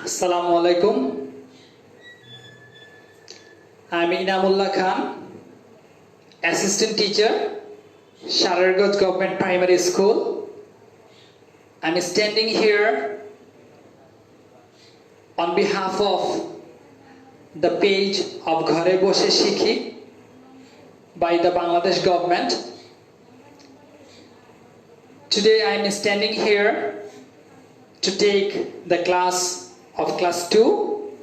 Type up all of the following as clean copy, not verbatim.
Assalamu alaikum. I'm Inamullah Khan, Assistant Teacher, Sharargoj Government Primary School. I'm standing here on behalf of the page of Ghare Boshe Shikhi by the Bangladesh government. Today I am standing here to take the class of class 2,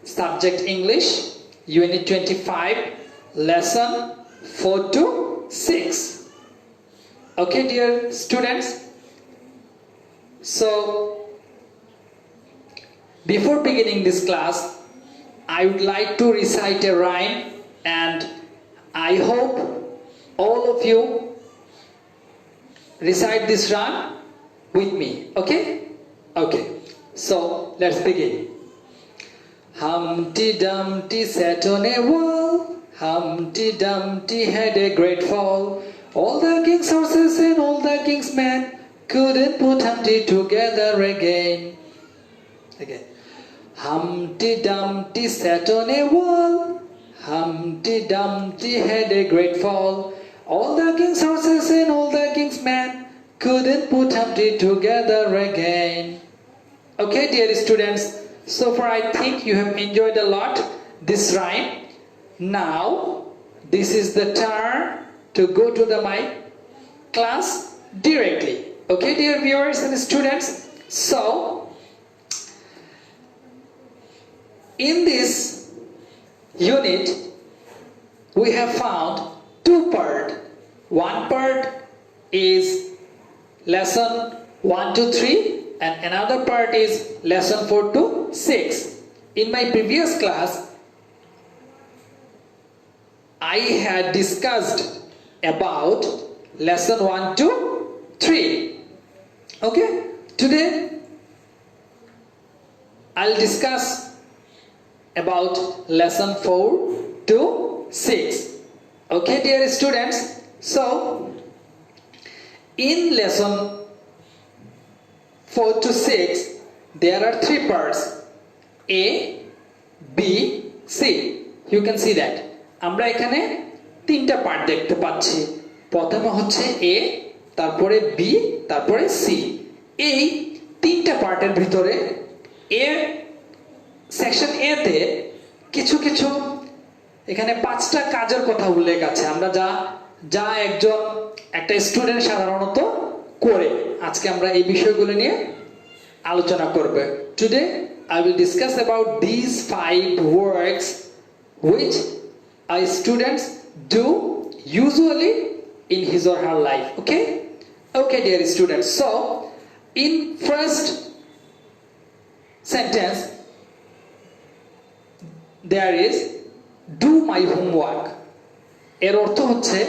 subject English, unit 25, lesson 4 to 6. Okay, dear students? So, before beginning this class, I would like to recite a rhyme, and I hope all of you recite this rhyme with me. Okay? Okay. So, let's begin. Humpty Dumpty sat on a wall. Humpty Dumpty had a great fall. All the king's horses and all the king's men couldn't put Humpty together again. Again. Humpty Dumpty sat on a wall. Humpty Dumpty had a great fall. All the king's horses and all the king's men couldn't put Humpty together again. Okay, dear students, so far I think you have enjoyed a lot this rhyme. Now, this is the turn to go to my class directly. Okay, dear viewers and students, so in this unit we have found two parts. One part is lesson 1 to 3 and another part is lesson 4 to 6. In my previous class, I had discussed about lesson 1 to 3. Okay, today I'll discuss about lesson 4 to 6. Okay, dear students, so in lesson 4 to 6, there are three parts, A, B, C. You can see that. আমরা এখানে তিনটা part দেখতে পাচ্ছি। প্রথমে হচ্ছে A, তারপরে B, তারপরে C। এই তিনটা পার্টের ভিতরে A সেকশন A তে কিছু কিছু এখানে পাঁচটা কাজের কথা উল্লেখ আছে। আমরা যা একটা স্টুডেন্ট সাধারণত করে আজকে আমরা এই বিষয়গুলো নিয়ে আলোচনা করব। Today I will discuss about these 5 works which our students do usually in his or her life. Okay? Okay, dear students. So, in first sentence there is do my homework. এর অর্থ হচ্ছে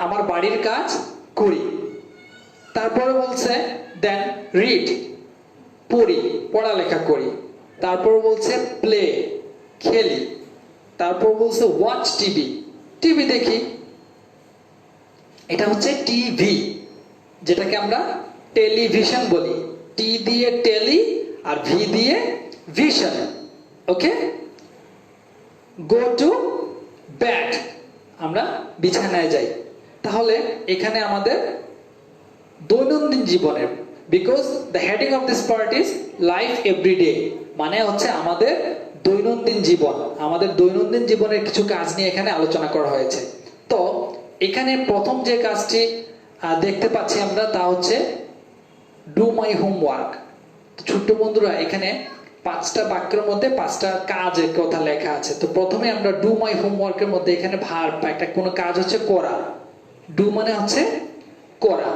আমার বাড়ির কাজ করি। তারপরে বলছে দেন রিড, পড়ি, পড়ালেখা করি। তারপর বলছে প্লে, খেলি। তারপর বলছে ওয়াচ টিভি, টিভি দেখি। এটা হচ্ছে টিভি, যেটাকে আমরা টেলিভিশন বলি। টি দিয়ে টেলি আর ভি দিয়ে vision. Okay, go to bed, আমরা বিছানায় যাই। তাহলে এখানে আমাদের দৈনন্দিন জীবনের, because the heading of this part is life everyday, মানে হচ্ছে আমাদের দৈনন্দিন জীবন। আমাদের দৈনন্দিন জীবনের কিছু কাজ নিয়ে এখানে আলোচনা করা হয়েছে। তো এখানে প্রথম যে কাজটি দেখতে পাচ্ছি আমরা, তা হচ্ছে ডু মাই হোমওয়ার্ক। ছোট্ট বন্ধুরা, এখানে 5টা বাক্যের মধ্যে 5টা কাজের কথা লেখা আছে। তো প্রথমে আমরা ডু মাই হোমওয়ার্কের মধ্যে এখানে ভার্ব বা একটা কোনো কাজ হচ্ছে করা। ডু মানে হচ্ছে করা।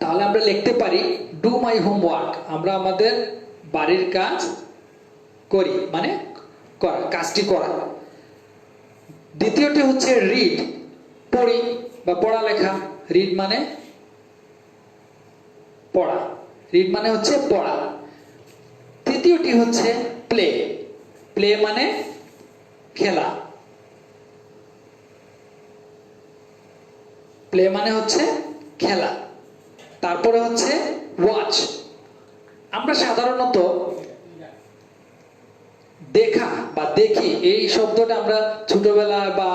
তাহলে আমরা লিখতে পারি ডু মাই হোমওয়ার্ক, আমরা আমাদের বাড়ির কাজ করি, মানে করা, কাজটি করা। দ্বিতীয়টি হচ্ছে রিড, পড়ি বা পড়ালেখা। রিড মানে পড়া, রিড মানে হচ্ছে পড়া। তৃতীয়টি হচ্ছে প্লে, প্লে মানে খেলা। প্লে মানে হচ্ছে খেলা। তারপরে হচ্ছে ওয়াচ, আমরা সাধারণত দেখা বা দেখি এই শব্দটা আমরা ছোটবেলায় বা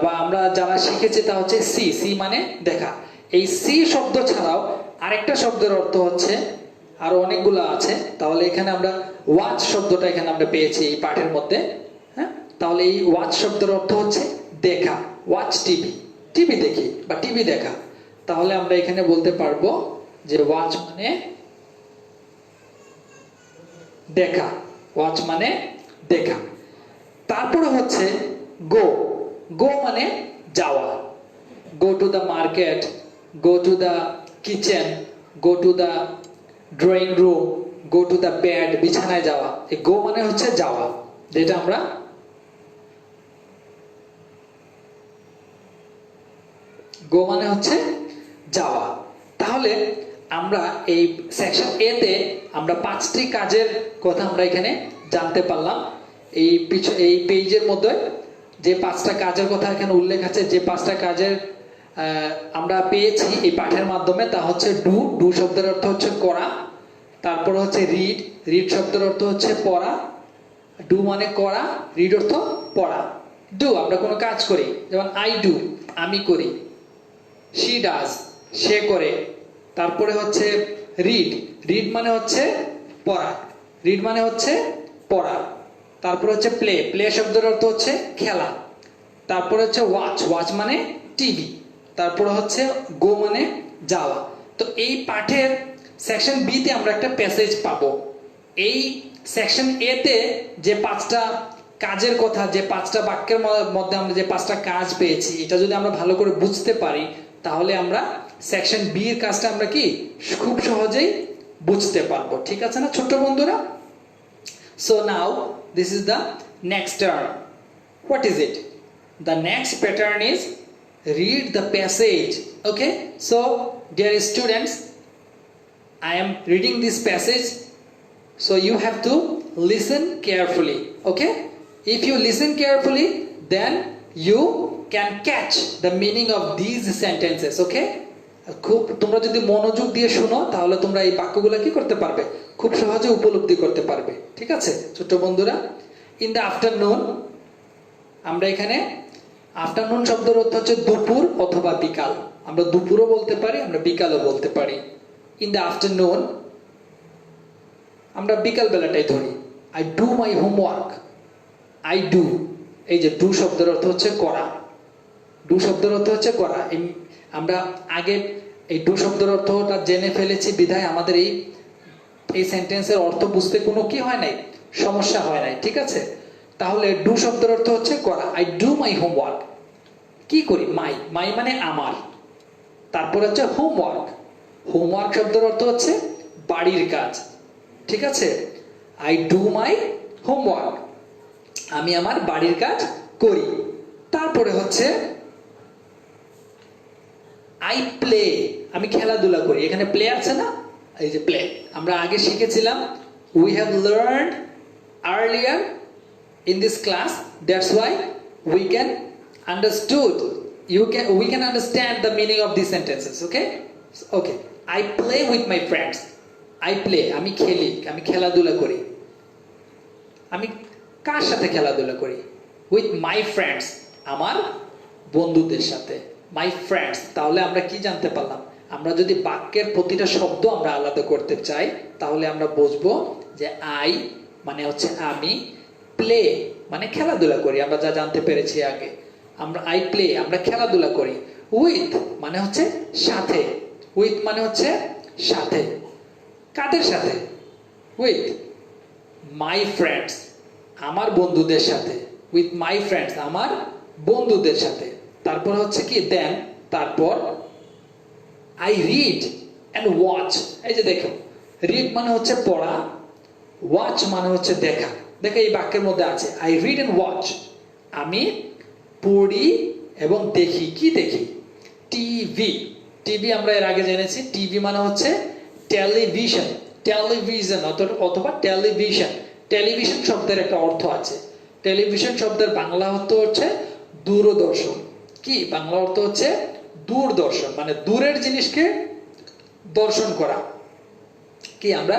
বা আমরা যারা শিখেছি তা হচ্ছে সি সি মানে দেখা। এই সি শব্দ ছাড়াও আরেকটা শব্দের অর্থ হচ্ছে, আরো অনেকগুলো আছে, তাহলে এখানে আমরা ওয়াচ শব্দটা এখানে আমরা পেয়েছি এই পাঠের মধ্যে। হ্যাঁ, তাহলে এই ওয়াচ শব্দের অর্থ হচ্ছে দেখা, ওয়াচ টিভি, টিভি দেখি বা টিভি দেখা। তাহলে আমরা এখানে বলতে পারবো যে ওয়াচ মানে দেখা, ওয়াচ মানে দেখা। তারপরে হচ্ছে গো, গো মানে যাওয়া, go to the market, go to the kitchen, go to the drawing room, go to the bed, বিছানায় যাওয়া। এই গো মানে হচ্ছে যাওয়া, যেটা আমরা গো মানে হচ্ছে যাওয়া। তাহলে আমরা এই সেকশন এ তে আমরা 5টি কাজের কথা আমরা এখানে জানতে পারলাম। এই পেজের মধ্যে যে 5টা কাজের কথা এখানে উল্লেখ আছে, যে 5টা কাজের আমরা পেয়েছি এই পাঠের মাধ্যমে, তা হচ্ছে ডু, ডু শব্দের অর্থ হচ্ছে করা। তারপর হচ্ছে রিড, রিড শব্দের অর্থ হচ্ছে পড়া, ডু মানে করা, রিড অর্থ পড়া। ডু আমরা কোনো কাজ করি, যেমন আই ডু আমি করি, শি ডাজ সে করে। তারপরে হচ্ছে রিড, রিড মানে হচ্ছে পড়া, রিড মানে হচ্ছে পড়া। তারপরে হচ্ছে প্লে, প্লে শব্দের অর্থ হচ্ছে খেলা। তারপরে হচ্ছে ওয়াচ, ওয়াচ মানে টিভি। তারপরে হচ্ছে গো মানে যাওয়া। তো এই পাঠের সেকশন বি তে আমরা একটা প্যাসেজ পাবো। এই সেকশন এ তে যে 5টা কাজের কথা, যে 5টা বাক্যের মধ্যে আমরা যে 5টা কাজ পেয়েছি, এটা যদি আমরা ভালো করে বুঝতে পারি, তাহলে আমরা সেকশন বি এর কাজটা আমরা কি খুব সহজেই বুঝতে পারবো। ঠিক আছে না ছোট্ট বন্ধুরা? So now this is the next term. What is it? The next pattern is read the passage. Okay, so dear students, I am reading this passage, so you have to listen carefully. Okay, if you listen carefully, then you can catch the meaning of these sentences. Okay, খুব তোমরা যদি মনোযোগ দিয়ে শুনো, তাহলে তোমরা এই বাক্যগুলো কি করতে পারবে, খুব সহজে উপলব্ধি করতে পারবে। ঠিক আছে ছোট্ট বন্ধুরা? ইন দ্য আফটারনুন, আমরা এখানে আফটারনুন শব্দের অর্থ হচ্ছে দুপুর অথবা বিকাল। আমরা দুপুরও বলতে পারি, আমরা বিকালও বলতে পারি। ইন দ্য আফটারনুন আমরা বিকাল বেলাটাই ধরি। I do my homework, I do, এই যে ডু শব্দের অর্থ হচ্ছে করা, ডু শব্দের অর্থ হচ্ছে করা। আমরা আগে এই ডু শব্দের অর্থটা জেনে ফেলেছি বিধায় আমাদের এই সেন্টেন্সের অর্থ বুঝতে কোনো কি হয় নাই, সমস্যা হয় নাই। ঠিক আছে, তাহলে ডু শব্দের অর্থ হচ্ছে করা। আই ডু মাই হোমওয়ার্ক, কি করি, মাই, মাই মানে আমার। তারপর হচ্ছে হোমওয়ার্ক, হোমওয়ার্ক শব্দের অর্থ হচ্ছে বাড়ির কাজ। ঠিক আছে, আই ডু মাই হোমওয়ার্ক, আমি আমার বাড়ির কাজ করি। তারপরে হচ্ছে আই প্লে, আমি খেলাধুলা করি। এখানে প্লে আছে না, এই যে প্লে আমরা আগে শিখেছিলাম। We have learned earlier in this class, that's why we can understand the meaning of these sentences. Okay, I play with my friends, I play আমি খেলি, আমি খেলাধুলা করি। আমি কার সাথে খেলাধুলা করি? with my friends, আমার বন্ধুদের সাথে, my friends। তাহলে আমরা কি জানতে পারলাম? আমরা যদি বাক্যের প্রতিটা শব্দ আমরা আলাদা করতে চাই, তাহলে আমরা বুঝবো যে আই মানে হচ্ছে আমি, প্লে মানে খেলাধুলা করি, আমরা যা জানতে পেরেছি আগে। আমরা আই প্লে আমরা খেলাধুলা করি। উইথ মানে হচ্ছে সাথে, উইথ মানে হচ্ছে সাথে, কাদের সাথে? উইথ মাই ফ্রেন্ডস, আমার বন্ধুদের সাথে। উইথ মাই ফ্রেন্ডস আমার বন্ধুদের সাথে। তারপর হচ্ছে কি দেন, তারপর আই রিড অ্যান্ড ওয়াচ। এই যে দেখো, রিড মানে হচ্ছে পড়া, ওয়াচ মানে হচ্ছে দেখা। দেখো এই বাক্যের মধ্যে আছে আই রিড এন্ড ওয়াচ, আমি পড়ি এবং দেখি। কি দেখি? টিভি। টিভি আমরা এর আগে জেনেছি, টিভি মানে হচ্ছে টেলিভিশন, টেলিভিশন অথবা টেলিভিশন। টেলিভিশন শব্দের একটা অর্থ আছে। টেলিভিশন শব্দের বাংলা অর্থ হচ্ছে দূরদর্শন। কি বাংলা অর্থ হচ্ছে? দূরদর্শন, মানে দূরের জিনিসকে দর্শন করা। কি আমরা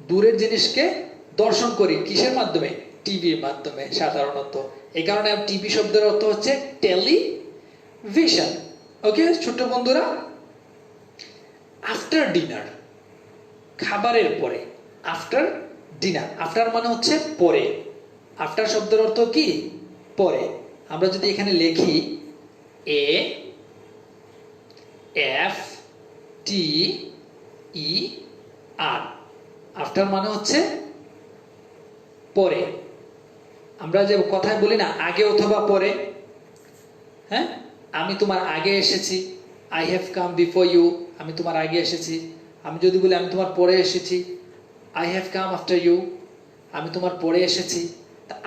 দূরের জিনিসকে দর্শন করি কিসের মাধ্যমে? টিভির মাধ্যমে সাধারণত। এই কারণে টিভি শব্দের অর্থ হচ্ছে টেলিভিশন। ওকে ছোট্ট বন্ধুরা, আফটার ডিনার, খাবারের পরে। আফটার ডিনার, আফটার মানে হচ্ছে পরে। আফটার শব্দের অর্থ কি? পরে। আমরা যদি এখানে লিখি A F T E R, after মানে হচ্ছে পরে। আমরা যে কথায় বলি না আগে অথবা পরে, হ্যাঁ, আমি তোমার আগে এসেছি, I have come before you, আমি তোমার আগে এসেছি। আমি যদি বলি আমি তোমার পরে এসেছি, I have come after you, আমি তোমার পরে এসেছি।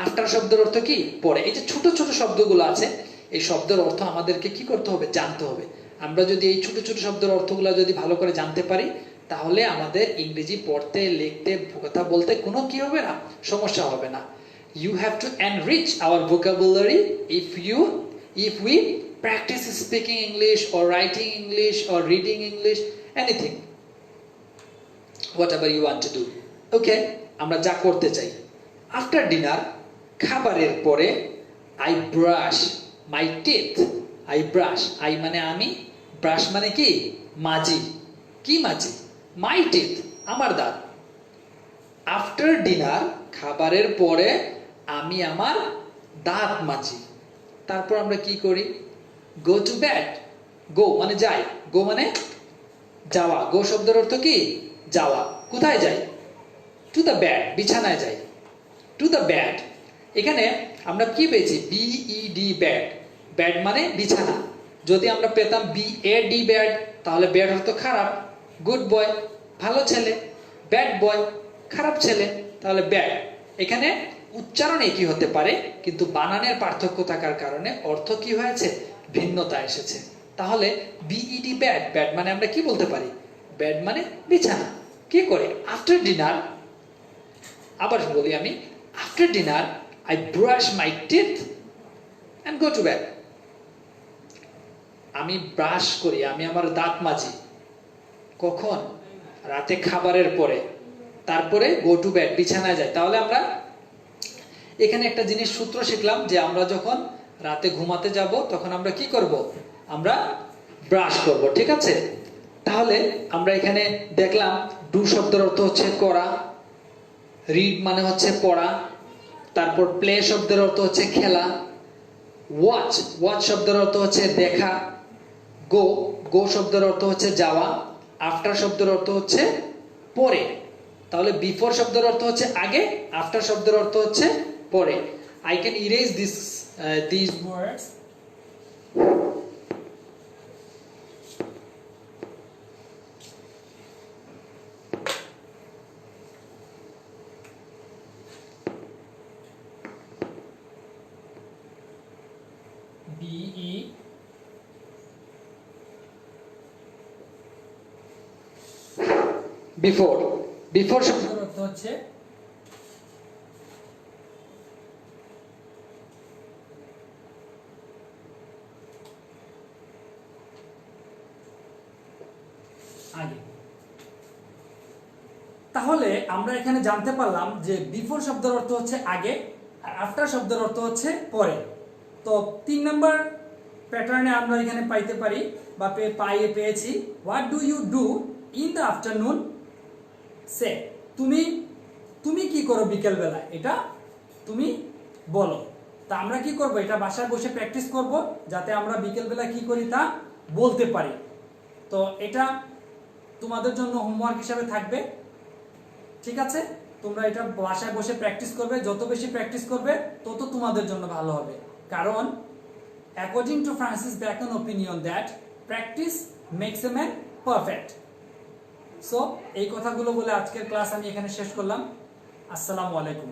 আফটার শব্দের অর্থ কি? পরে। এই যে ছোট ছোট শব্দগুলো আছে, এই শব্দের অর্থ আমাদেরকে কি করতে হবে? জানতে হবে। আমরা যদি এই ছোট ছোট শব্দের অর্থগুলো যদি ভালো করে জানতে পারি, তাহলে আমাদের ইংরেজি পড়তে, লিখতে, কথা বলতে কোনো কি হবে না, সমস্যা হবে না। You have to enrich our vocabulary if we practice speaking English or writing English or reading English, anything, whatever you want to do. Okay, আমরা যা করতে চাই। আফটার ডিনার, খাবারের পরে, I brush my teeth. I brush, I মানে আমি, brush মানে কি? মাজি। কি মাজি? my teeth, আমার দাঁত। আফটার ডিনার, খাবারের পরে আমি আমার দাঁত মাজি। তারপর আমরা কি করি? গো টু বেড। গো মানে যাই, গো মানে যাওয়া। গো শব্দের অর্থ কি? যাওয়া। কোথায় যাই? টু দ্য বেড, বিছানায় যাই। টু দ্য বেড, এখানে আমরা কি পেয়েছি? BED, bed. বেড মানে বিছানা। যদি আমরা পেতাম বিএডি, বেড, তাহলে বেড অর্থ খারাপ, গুড বয়, ভালো ছেলে। ব্যাড বয়, খারাপ ছেলে, তাহলে ব্যাড। এখানে উচ্চারণে কি হতে পারে, কিন্তু বানানের পার্থক্য থাকার কারণে অর্থ কি হয়েছে? ভিন্নতা এসেছে। তাহলে বিইডি, ব্যাড, ব্যাড মানে আমরা কি বলতে পারি? বেড মানে বিছানা। কি করে? আফটার ডিনার, আবার বলি আমি, after dinner I brush my teeth and go to bed. আমি ব্রাশ করি, আমি আমার দাঁত মাজি। কখন? রাতে খাবারের পরে। তারপরে গো টু বেড, বিছানায় যায়। তাহলে আমরা এখানে একটা জিনিস সূত্র শিখলাম যে আমরা যখন রাতে ঘুমাতে যাব তখন আমরা কি করব? আমরা ব্রাশ করব। ঠিক আছে? তাহলে আমরা এখানে দেখলাম ডু শব্দের অর্থ হচ্ছে করা, রিড মানে হচ্ছে পড়া, তারপর প্লে শব্দের অর্থ হচ্ছে খেলা, ওয়াচ, ওয়াচ শব্দের অর্থ হচ্ছে দেখা, গো, গো শব্দের অর্থ হচ্ছে যাওয়া, আফটার শব্দের অর্থ হচ্ছে পরে। তাহলে বিফোর শব্দের অর্থ হচ্ছে আগে, আফটার শব্দের অর্থ হচ্ছে পরে। I can erase these words. BE before, before শব্দের অর্থ হচ্ছে আগে। তাহলে আমরা এখানে জানতে পারলাম যে বিফোর শব্দের অর্থ হচ্ছে আগে আর আফটার শব্দের অর্থ হচ্ছে পরে। তো 3 নম্বর প্যাটার্নে আমরা এখানে পাইতে পারি বা পেয়েছি, what do you do in the afternoon? Say, তুমি কি করো বিকেল বেলা, এটা তুমি বলো। তা আমরা কি করব? এটা বাসায় বসে প্র্যাকটিস করব যাতে আমরা বিকেল বেলা কি করি তা বলতে পারি। তো এটা তোমাদের জন্য হোমওয়ার্ক হিসাবে থাকবে। ঠিক আছে? তোমরা এটা বাসায় বসে প্র্যাকটিস করবে, যত বেশি প্র্যাকটিস করবে তত তোমাদের জন্য ভালো হবে। কারণ according to Francis Bacon opinion that practice makes a man perfect. So এই কথাগুলো বলে আজকের ক্লাস আমি এখানে শেষ করলাম। আসসালামু আলাইকুম।